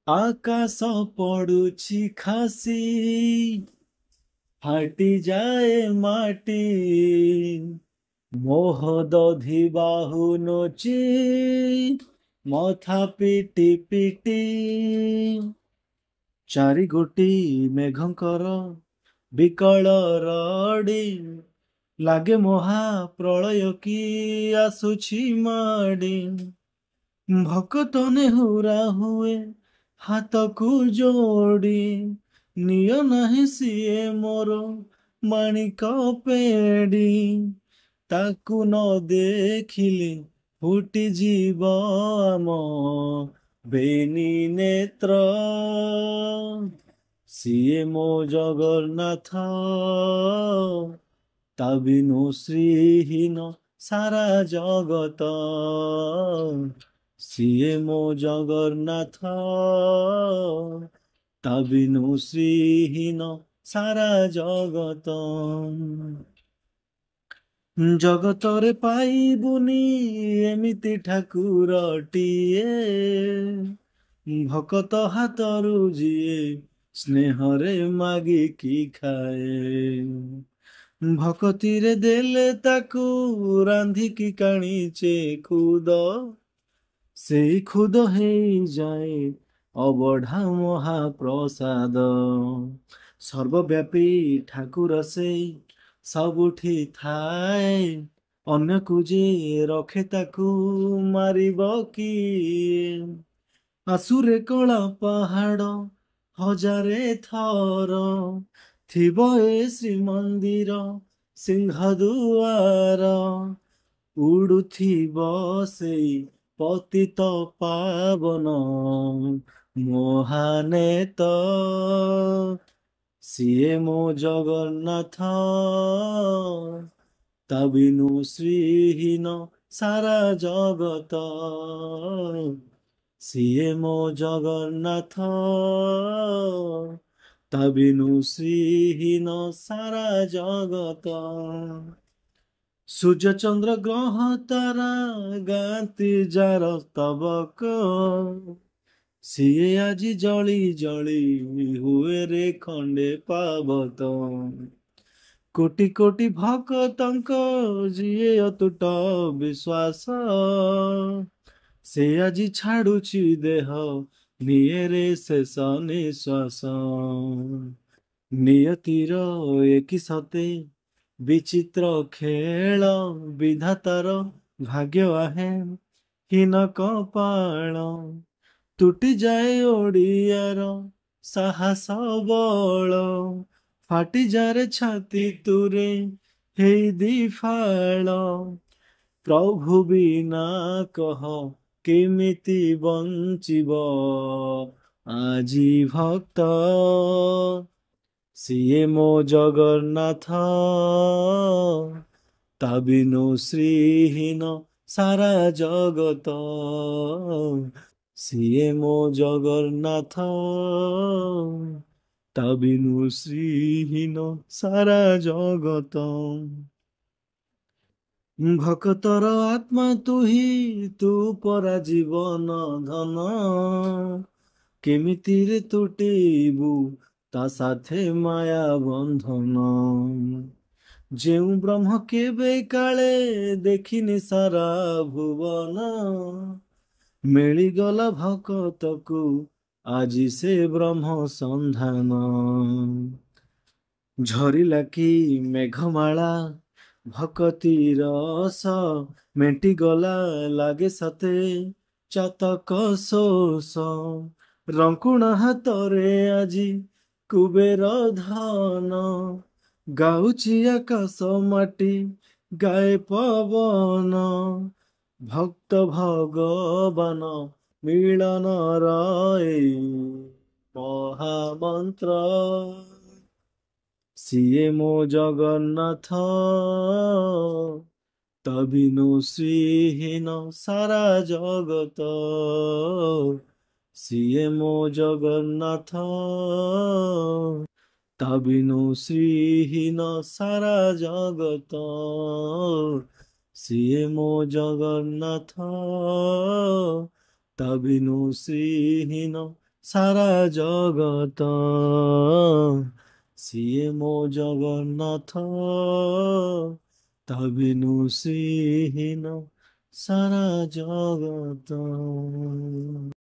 आकाश पड़ुछि खासी फाटी जाए माटी मोह दधि बाहु नोची मथा पिटी पिटी चारि गोटी मेघଙ୍କର ବିକଳ ରଡି ଲାଗେ ମହା ପ୍ରଳୟ କି ଆସୁଛି ମାଡି ଭକତ ନେହୁରା ହୁଏ ହାତକୁ ଯୋଡି ନିଅ ନାହିଁ ସିଏ ମୋର ମାଣିକ ପେଡି ତାକୁ ନ ଦେଖିଲେ ଫୁଟିଯିବ ଆମ ବେନି ନେତ୍ର ସିଏ ମୋ ଜଗନ୍ନାଥ ତା ବିନୁ ଶ୍ରୀହୀନ ସାରା ଜଗତ ସିଏ ମୋ ଜଗନ୍ନାଥ ତା ବିନୁ ଶ୍ରୀହୀନ ସାରା ଜଗତ ଜଗତରେ ପାଇବୁନି ଏମିତି ଠାକୁରଟିଏ ଭକତ ହାତରୁ ଯିଏ ସ୍ନେହରେ ମାଗିକି ଖାଏ ଭକତିରେ ଦେଲେ ତାକୁ ରାନ୍ଧିକି କାଣିଚେ ଖୁଦ ସେଇ ଖୁଦ ହେଇଯାଏ ଅବଢା ମହାପ୍ରସାଦ ସର୍ବବ୍ୟାପୀ ଠାକୁର ସେଇ ସବୁଠି ଥାଏ ଅନ୍ୟକୁ ଯେ ରଖେ ତାକୁ ମାରିବ କିଏ ଆସୁରେ କଳା ପାହାଡ଼ ହଜାରେ ଥର ଥିବ ଏ ଶ୍ରୀମନ୍ଦିର ସିଂହଦୁଆର ଉଡୁଥିବ ସେଇ ପତିତ ପାବନ ମହାନେତ ସିଏ ମୋ ଜଗନ୍ନାଥ ତା ବିନୁ ଶ୍ରୀହୀନ ସାରା ଜଗତ ସିଏ ମୋ ଜଗନ୍ନାଥ ତା ବିନୁ ଶ୍ରୀହୀନ ସାରା ଜଗତ ସୂର୍ଯ୍ୟ ଚନ୍ଦ୍ର ଗ୍ରହ ତାରା ଗାନ୍ତି ଯାର ସ୍ତବକ ସିଏ ଆଜି ଜଳି ଜଳି ହୁଏ ରେ ଖଣ୍ଡେ ପାବତ କୋଟି କୋଟି ଭକ୍ତଙ୍କ ଯିଏ ଅତୁଟ ବିଶ୍ୱାସ ସେ ଆଜି ଛାଡୁଛି ଦେହ ନିଏରେ ଶେଷ ନିଶ୍ୱାସ ନିୟତିର ଏକି ସତେ ବିଚିତ୍ର ଖେଳ ବିଧାତାର ଭାଗ୍ୟ ଆହେ ହୀନ କପାଳ ତୁଟି ଯାଏ ଓଡ଼ିଆର ସାହସ ବଳ ଫାଟିଯାରେ ଛାତି ତୁରେ ହେଇ ଦିଫାଳ ପ୍ରଭୁ ବିନା କହ କେମିତି ବଞ୍ଚିବ ଆଜି ଭକ୍ତ ସିଏ ମୋ ଜଗନ୍ନାଥ ତା ବିନୁ ଶ୍ରୀହୀନ ସାରା ଜଗତ ସିଏ ମୋ ଜଗନ୍ନାଥ ତା ବିନୁ ଶ୍ରୀହୀନ ସାରା ଜଗତ ଭକତର ଆତ୍ମା ତୁହି ତୁ ପରା ଜୀବନ ଧନ କେମିତିରେ ତୁଟିବୁ ତା ସାଥେ ମାୟା ବନ୍ଧନ ଯେଉଁ ବ୍ରହ୍ମ କେବେ କାଳେ ଦେଖିନି ସାରା ଭୁବନ ମିଳିଗଲା ଭକତକୁ ଆଜି ସେ ବ୍ରହ୍ମ ସନ୍ଧାନ ଝରିଲା କି ମେଘମାଳା ଭକତି ରସ ମେଣ୍ଟିଗଲା ଲାଗେ ସତେ ଚାତକ ଶୋଷ ରଙ୍କୁଣା ହାତରେ ଆଜି କୁବେର ଧନ ଗାଉଛି ଆକାଶ ମାଟି ଗାଏ ପବନ ଭକ୍ତ ଭଗବାନ ମିଳନର ଏଇ ମହାମନ୍ତ୍ର ସିଏ ମୋ ଜଗନ୍ନାଥ ତା ବିନୁ ଶ୍ରୀହୀନ ସାରା ଜଗତ ସିଏ ମୋ ଜଗନ୍ନାଥ ତା ବିନୁ ଶ୍ରୀହୀନ ସାରା ଜଗତ ସିଏ ମୋ ଜଗନ୍ନାଥ ତା ବିନୁ ଶ୍ରୀହୀନ ସାରା ଜଗତ। ସିଏ ମୋ ଜଗନ୍ନାଥ, ତା ବିନୁ ଶ୍ରୀହୀନ ସାରା ଜଗତ।